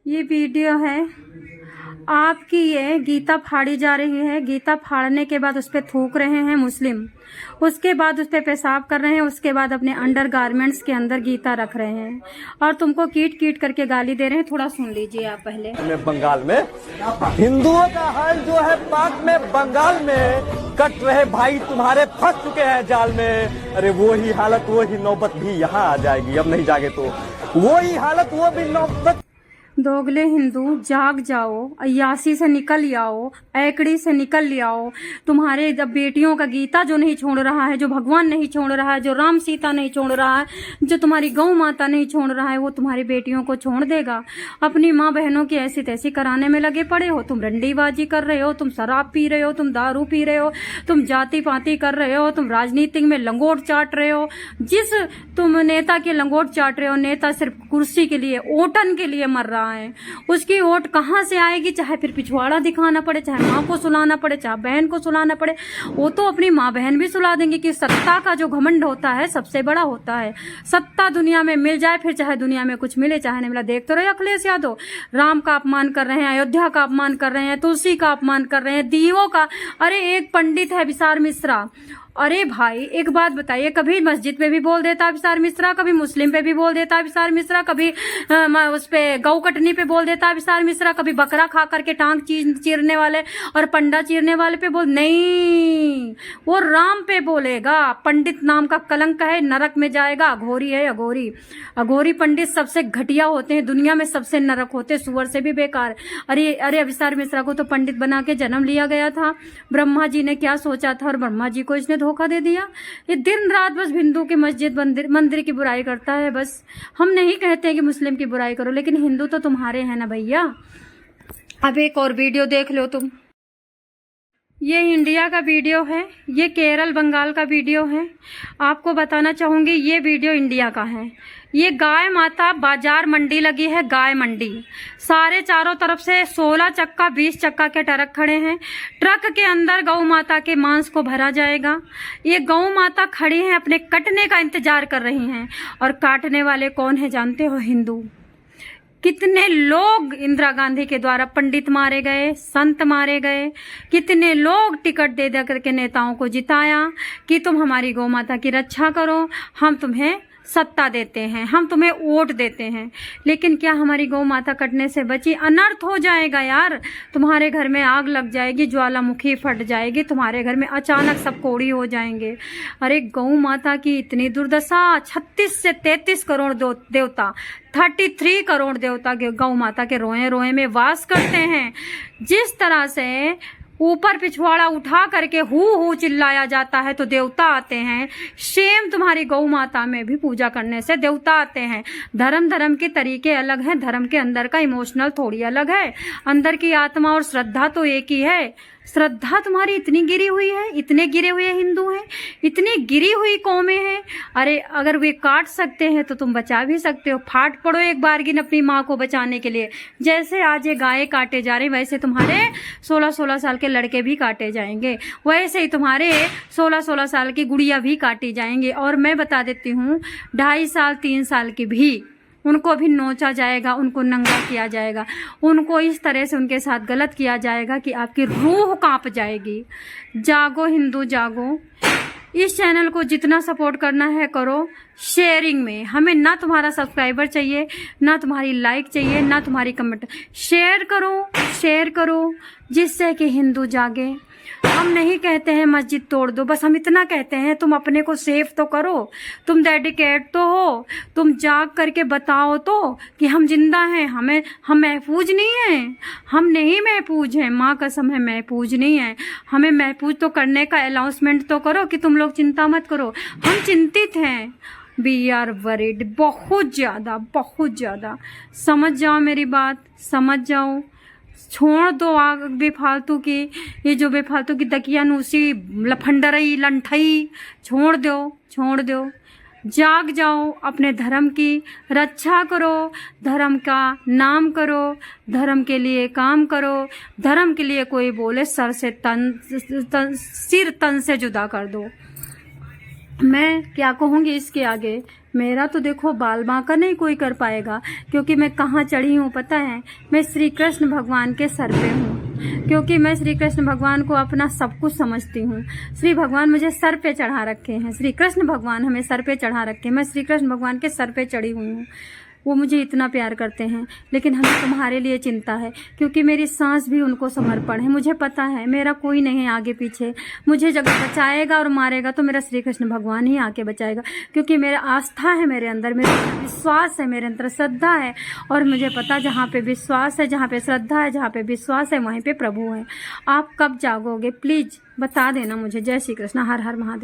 ये वीडियो है आपकी, ये गीता फाड़ी जा रही है। गीता फाड़ने के बाद उस पर थूक रहे हैं मुस्लिम, उसके बाद उस पर पेशाब कर रहे हैं, उसके बाद अपने अंडर गारमेंट्स के अंदर गीता रख रहे हैं और तुमको कीट कीट करके गाली दे रहे हैं। थोड़ा सुन लीजिए आप पहले। बंगाल में हिंदुओं का हाल जो है पाक में बंगाल में कट रहे भाई तुम्हारे फंस चुके हैं जाल में। अरे वो ही हालत वो ही नौबत भी यहाँ आ जाएगी, अब नहीं जागे तो वो ही हालत वो भी नौबत। दोगले हिंदू जाग जाओ, अय्यासी से निकल आओ, ऐकड़ी से निकल आओ। तुम्हारे जब बेटियों का गीता जो नहीं छोड़ रहा है, जो भगवान नहीं छोड़ रहा है, जो राम सीता नहीं छोड़ रहा है, जो तुम्हारी गौ माता नहीं छोड़ रहा है, वो तुम्हारी बेटियों को छोड़ देगा। अपनी माँ बहनों की ऐसी तैसी कराने में लगे पड़े हो। तुम रंडीबाजी कर रहे हो, तुम शराब पी रहे हो, तुम दारू पी रहे हो, तुम जाति पाति कर रहे हो, तुम राजनीति में लंगोट चाट रहे हो। जिस तुम नेता के लंगोट चाट रहे हो, नेता सिर्फ कुर्सी के लिए, ओटन के लिए मर रहा है। उसकी वोट कहां से आएगी? चाहे फिर पिछवाड़ा दिखाना पड़े, चाहे माँ को सुलाना पड़े, चाहे बहन को सुलाना पड़े, वो तो अपनी माँ बहन भी सुला देंगे। कि सत्ता का जो घमंड होता है सबसे बड़ा होता है। सत्ता दुनिया में मिल जाए, फिर चाहे दुनिया में कुछ मिले चाहे नहीं मिला। देख तो रहे अखिलेश यादव राम का अपमान कर रहे हैं, अयोध्या का अपमान कर रहे हैं, तुलसी का अपमान कर रहे हैं, दीवों का। अरे एक पंडित है विशाल मिश्रा, अरे भाई एक बात बताइए, कभी मस्जिद पे भी बोल देता विशाल मिश्रा, कभी मुस्लिम पे भी बोल देता विशाल मिश्रा, कभी उस पे गौ कटनी पे बोल देता विशाल मिश्रा, कभी बकरा खा करके टांग चीरने वाले और पंडा चीरने वाले पे बोल नहीं, वो राम पे बोलेगा। पंडित नाम का कलंक है, नरक में जाएगा। अघोरी है अघोरी, अघोरी पंडित सबसे घटिया होते हैं, दुनिया में सबसे नरक होते, सुअर से भी बेकार। अरे अरे विशाल मिश्रा को तो पंडित बना के जन्म लिया गया था। ब्रह्मा जी ने क्या सोचा था और ब्रह्मा जी को इसने धोखा दे दिया। ये दिन रात बस हिंदू की मस्जिद मंदिर की बुराई करता है। बस हम नहीं कहते कि मुस्लिम की बुराई करो, लेकिन हिंदू तो तुम्हारे हैं ना भैया। अब एक और वीडियो देख लो तुम। ये इंडिया का वीडियो है, ये केरल बंगाल का वीडियो है। आपको बताना चाहूंगी ये वीडियो इंडिया का है। ये गाय माता बाजार मंडी लगी है, गाय मंडी। सारे चारों तरफ से 16 चक्का 20 चक्का के ट्रक खड़े हैं। ट्रक के अंदर गौ माता के मांस को भरा जाएगा। ये गौ माता खड़ी हैं, अपने कटने का इंतजार कर रही हैं। और काटने वाले कौन है जानते हो? हिंदू। कितने लोग इंदिरा गांधी के द्वारा पंडित मारे गए, संत मारे गए, कितने लोग टिकट दे दे करके नेताओं को जिताया कि तुम हमारी गौ माता की रक्षा करो, हम तुम्हें सत्ता देते हैं, हम तुम्हें वोट देते हैं। लेकिन क्या हमारी गौ माता कटने से बची? अनर्थ हो जाएगा यार। तुम्हारे घर में आग लग जाएगी, ज्वालामुखी फट जाएगी, तुम्हारे घर में अचानक सब कोड़ी हो जाएंगे। अरे गौ माता की इतनी दुर्दशा। 36 से 33 करोड़ देवता, 33 करोड़ देवता गौ माता के रोए रोए में वास करते हैं। जिस तरह से ऊपर पिछवाड़ा उठा करके हु चिल्लाया जाता है तो देवता आते हैं, सेम तुम्हारी गौ माता में भी पूजा करने से देवता आते हैं। धर्म के तरीके अलग हैं, धर्म के अंदर का इमोशनल थोड़ी अलग है। अंदर की आत्मा और श्रद्धा तो एक ही है। श्रद्धा तुम्हारी इतनी गिरी हुई है, इतने गिरे हुए हिंदू हैं, इतनी गिरी हुई कौमें हैं। अरे अगर वे काट सकते हैं तो तुम बचा भी सकते हो। फाट पड़ो एक बारगिन अपनी माँ को बचाने के लिए। जैसे आज ये गाय काटे जा रहे हैं, वैसे तुम्हारे 16-16 साल के लड़के भी काटे जाएंगे, वैसे ही तुम्हारे 16-16 साल की गुड़िया भी काटी जाएंगे। और मैं बता देती हूँ 2.5 साल 3 साल की भी, उनको भी नोचा जाएगा, उनको नंगा किया जाएगा, उनको इस तरह से उनके साथ गलत किया जाएगा कि आपकी रूह कांप जाएगी। जागो हिंदू जागो। इस चैनल को जितना सपोर्ट करना है करो, शेयरिंग में। हमें ना तुम्हारा सब्सक्राइबर चाहिए, ना तुम्हारी लाइक चाहिए, ना तुम्हारी कमेंट। शेयर करो जिससे कि हिंदू जागे। हम नहीं कहते हैं मस्जिद तोड़ दो, बस हम इतना कहते हैं तुम अपने को सेफ तो करो, तुम डेडिकेट तो हो, तुम जाग करके बताओ तो कि हम जिंदा हैं, हम महफूज नहीं हैं, हम नहीं महफूज हैं। माँ कसम है महफूज नहीं है। हमें महफूज तो करने का अनाउंसमेंट तो करो कि तुम लोग चिंता मत करो, हम चिंतित हैं। वी आर वरीड, बहुत ज़्यादा। समझ जाओ मेरी बात, समझ जाओ। छोड़ दो आग बेफालतू की, ये जो बेफालतू की दकियानूसी लफंडरई लंठई छोड़ दो। जाग जाओ, अपने धर्म की रक्षा करो, धर्म का नाम करो, धर्म के लिए काम करो। धर्म के लिए कोई बोले सिर तन से जुदा कर दो। मैं क्या कहूँगी इसके आगे। मेरा तो देखो बाल बांका नहीं कोई कर पाएगा, क्योंकि मैं कहाँ चढ़ी हूँ पता है? मैं श्री कृष्ण भगवान के सर पे हूँ, क्योंकि मैं श्री कृष्ण भगवान को अपना सब कुछ समझती हूँ। श्री भगवान मुझे सर पे चढ़ा रखे हैं, श्री कृष्ण भगवान हमें सर पे चढ़ा रखे हैं। मैं श्री कृष्ण भगवान के सर पे चढ़ी हुई हूँ। वो मुझे इतना प्यार करते हैं, लेकिन हमें तुम्हारे लिए चिंता है, क्योंकि मेरी सांस भी उनको समर्पण है। मुझे पता है मेरा कोई नहीं है आगे पीछे। मुझे जगह बचाएगा और मारेगा तो मेरा श्री कृष्ण भगवान ही आके बचाएगा, क्योंकि मेरा आस्था है मेरे अंदर, मेरा विश्वास है, मेरे अंदर श्रद्धा है। और मुझे पता जहाँ पे विश्वास है, जहाँ पे श्रद्धा है, जहाँ पे विश्वास है, वहीं पे प्रभु है। आप कब जागोगे प्लीज बता देना मुझे। जय श्री कृष्ण, हर हर महादेव।